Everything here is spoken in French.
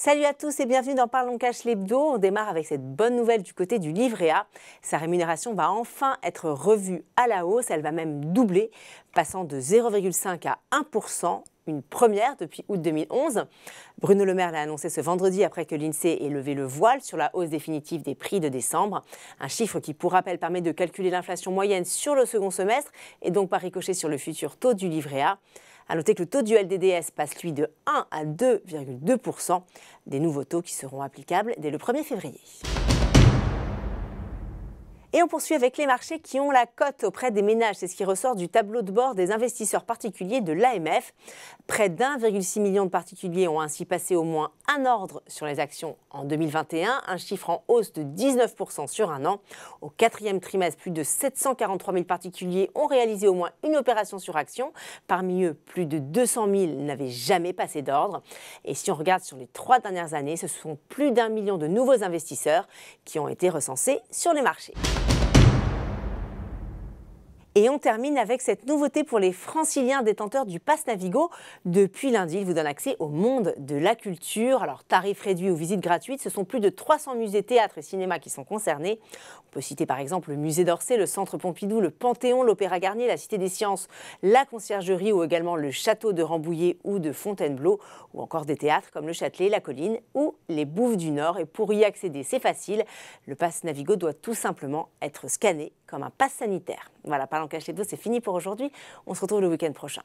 Salut à tous et bienvenue dans Parlons Cash l'hebdo. On démarre avec cette bonne nouvelle du côté du livret A. Sa rémunération va enfin être revue à la hausse. Elle va même doubler, passant de 0,5 à 1%. Une première depuis août 2011. Bruno Le Maire l'a annoncé ce vendredi après que l'INSEE ait levé le voile sur la hausse définitive des prix de décembre. Un chiffre qui, pour rappel, permet de calculer l'inflation moyenne sur le second semestre et donc par ricochet sur le futur taux du livret A. A noter que le taux du LDDS passe lui de 1 à 2,2%, des nouveaux taux qui seront applicables dès le 1er février. Et on poursuit avec les marchés qui ont la cote auprès des ménages. C'est ce qui ressort du tableau de bord des investisseurs particuliers de l'AMF. Près d'1,6 million de particuliers ont ainsi passé au moins un ordre sur les actions en 2021, un chiffre en hausse de 19% sur un an. Au quatrième trimestre, plus de 743 000 particuliers ont réalisé au moins une opération sur action. Parmi eux, plus de 200 000 n'avaient jamais passé d'ordre. Et si on regarde sur les 3 dernières années, ce sont plus d'1 million de nouveaux investisseurs qui ont été recensés sur les marchés. Et on termine avec cette nouveauté pour les franciliens détenteurs du Pass Navigo. Depuis lundi, il vous donne accès au monde de la culture. Alors, tarifs réduits ou visites gratuites, ce sont plus de 300 musées, théâtres et cinémas qui sont concernés. On peut citer par exemple le musée d'Orsay, le Centre Pompidou, le Panthéon, l'Opéra Garnier, la Cité des Sciences, la Conciergerie ou également le Château de Rambouillet ou de Fontainebleau, ou encore des théâtres comme le Châtelet, la Colline ou les Bouffes du Nord. Et pour y accéder, c'est facile. Le Pass Navigo doit tout simplement être scanné comme un pass sanitaire. Voilà, Parlons Cash l'hebdo, c'est fini pour aujourd'hui. On se retrouve le week-end prochain.